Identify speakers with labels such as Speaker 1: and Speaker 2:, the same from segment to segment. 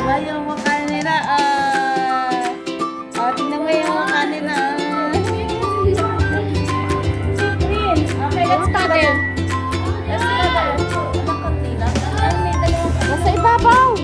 Speaker 1: Yung mukha nila. Tingnan mo yung mukha nila. Okay, let's start it. Nasa ibabaw.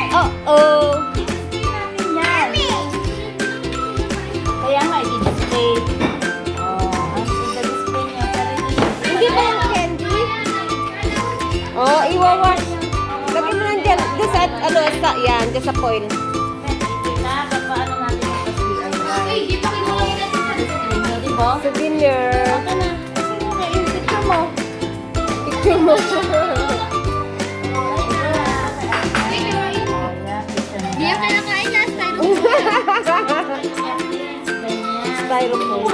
Speaker 1: Okay, oh. Kaya nga, i-display. I-display niya. Hindi ba yung candy? Iwawash. Lagay mo lang dyan. Dyan sa, yan. Dyan sa foil. Paano natin yung DIY? Diba? Souvenir. Okay na. Picture mo. Picture mo.
Speaker 2: Hindi ako nakain na
Speaker 1: Styrofoam.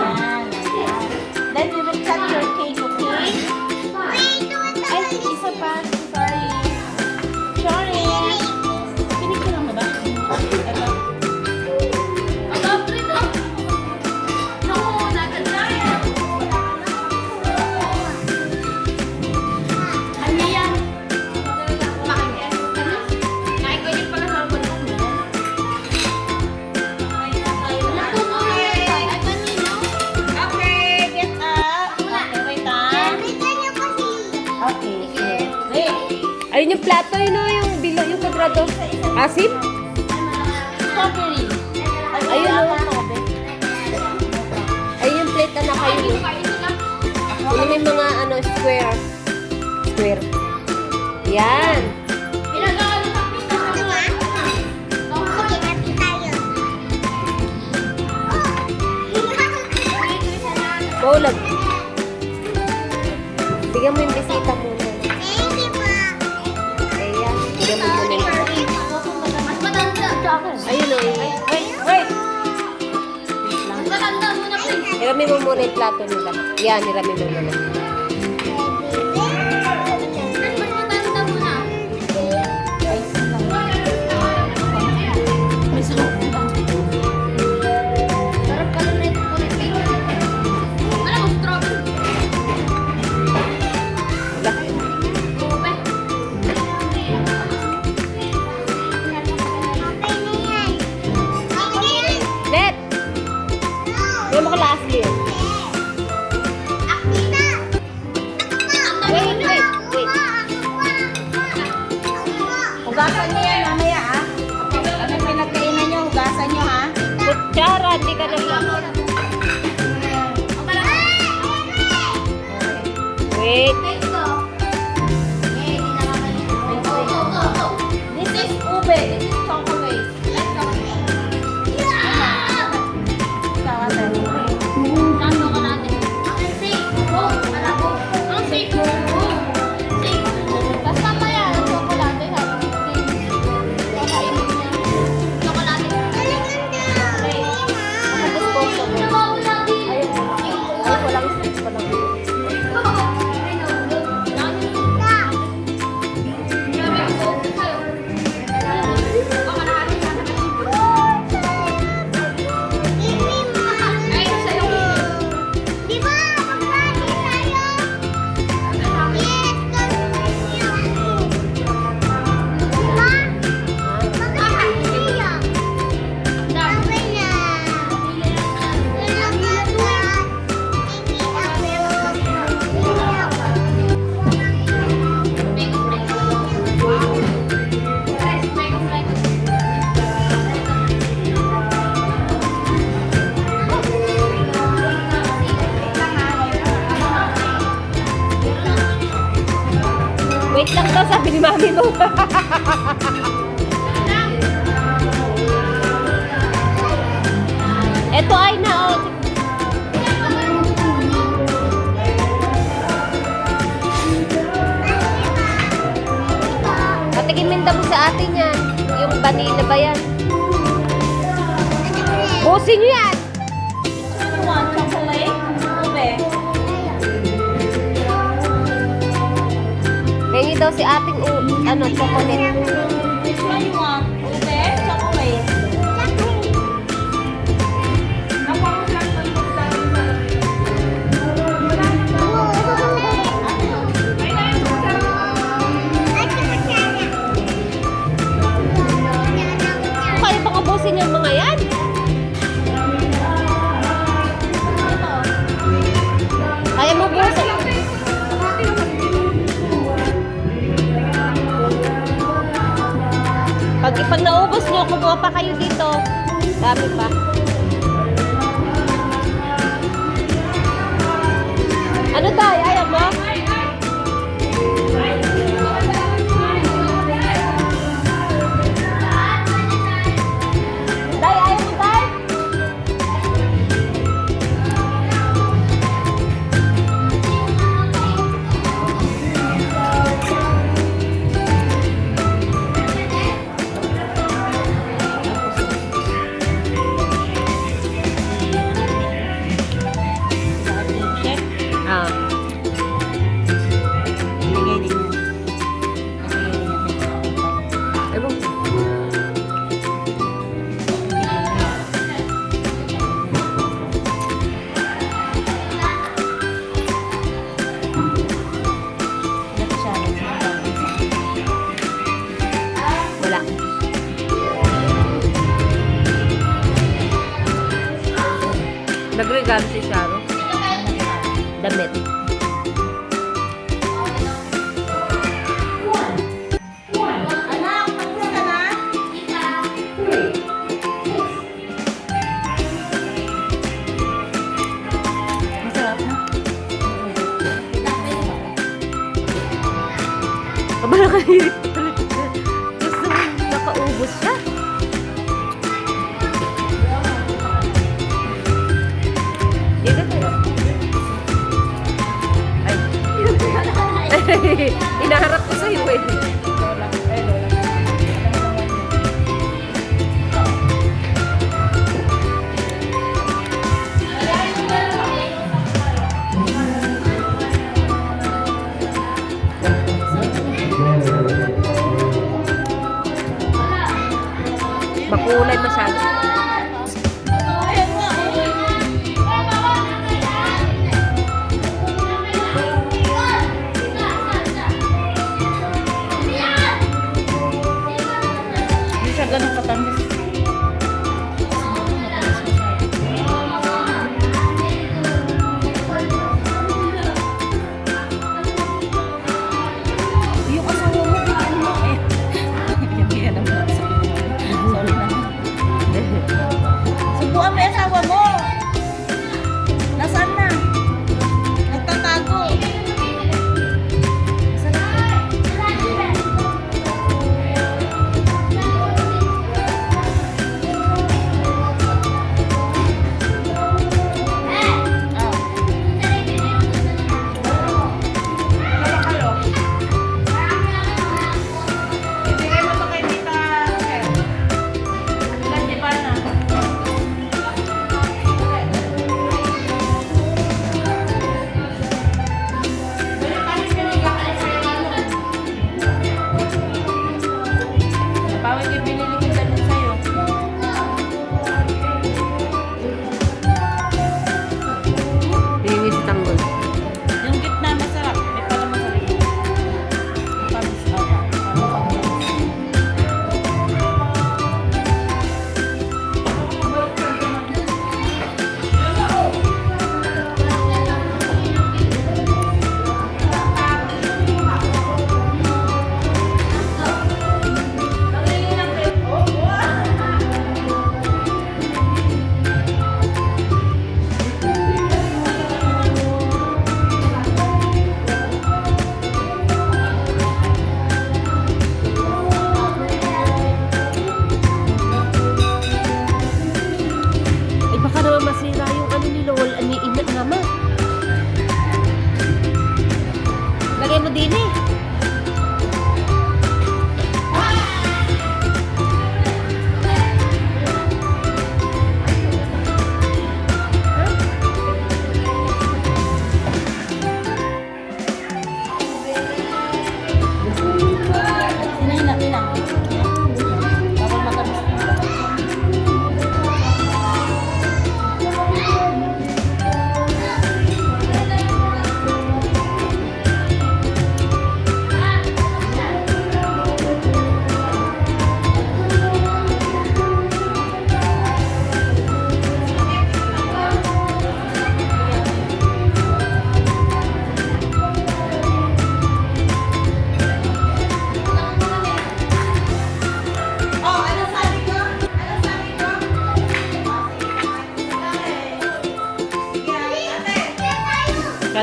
Speaker 1: Then we will cut your cake, okay? Ay, isa pa. Sorry. Sorry. Pinicture mo ba? Ito. Ayun yung plato, yun o, yung bilo, yung kwadrado. Asim? Strawberry. Ayun o. Ayun yung plate na nakayo. Ayun yung mga square. Square. Yan. Bawlag. Bigyan mo yung bisita muna.
Speaker 3: Hirami mo muna yung plato nila. Yan, hirami mo muna.
Speaker 1: May sarap na.
Speaker 2: Sarap pala na ito po rin. Ano mo, strawberry?
Speaker 3: Wala.
Speaker 2: Ube.
Speaker 3: Let! Hindi mo kala Ashley. Wait, wait, wait.
Speaker 1: Hugasan niyo yan mamaya ha. Ano pinagkainan niyo, hugasan niyo ha.
Speaker 3: Kutsara, hindi ka na Wait.
Speaker 1: This is ube, this is chocolate.
Speaker 3: Ay, walang sticks pa lang. Wait lang daw, sabi ni mami mo. Ito ay na, oh. Patikimin daw mo sa atin yan. Yung vanilla ba yan? Busin nyo yan!
Speaker 1: Ano you want, chocolate? Ube.
Speaker 3: Hingi daw si ating chocolate.
Speaker 1: Which one you want? Ube? Chocolate?
Speaker 3: Kaya bang ubusin yung mga yan? Kaya mo ubusin. Pag naubos nyo, kumuha pa kayo dito. Dami pa. Ano tayo? Ayaw mo? Tay, ayaw mo tay?
Speaker 1: Check.
Speaker 3: Ah.
Speaker 1: Ibigay din yan. Ibigay din yan.
Speaker 3: Ewan ko.
Speaker 1: Ito siya.
Speaker 3: Wala. Nagregalo si Sharo. Damit.
Speaker 1: Anak, tapos ka na? Masarap na.
Speaker 3: Kabala ka hirit. Gusto mo nakaubos siya. Dito tayo. Ay. Inaharap ko sa'yo eh.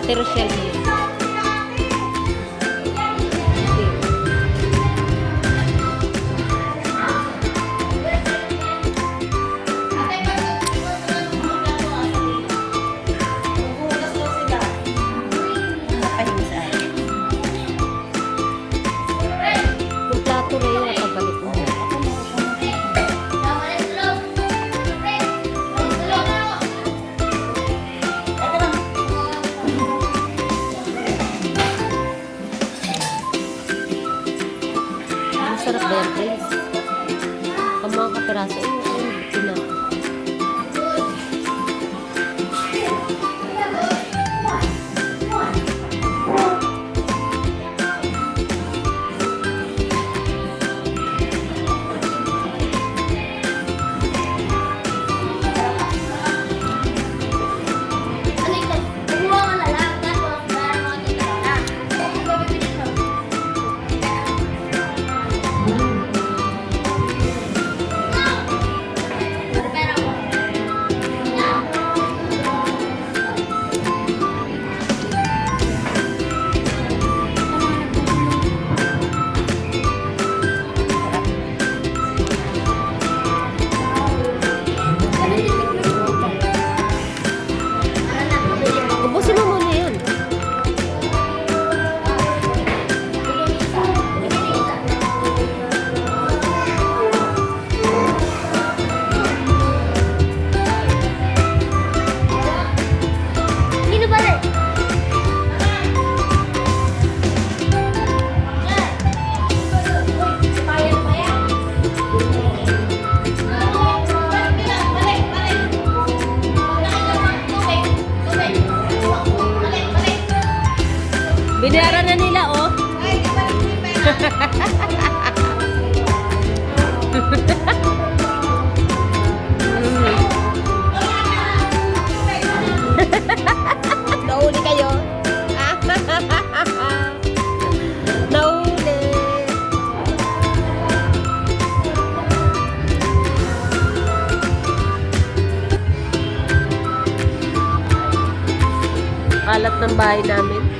Speaker 3: Ate Rochelle yun.
Speaker 1: Hugas daw sila. Napahinga sa akin.
Speaker 3: Yung plato na yun, nakabalik mo.
Speaker 1: Ito lang.
Speaker 3: Ang sarap ba yan, guys? Ang mga kapiraso, sila.
Speaker 2: Ano ito? Kumuha ka na lang. Tapos, para mo dito na. Pero ako.
Speaker 3: Ubusin mo muna yan.
Speaker 2: Sino ba rin?
Speaker 3: Binayaran na nila, oh. Nahuli kayo. Nahuli. Kalat ng bahay namin.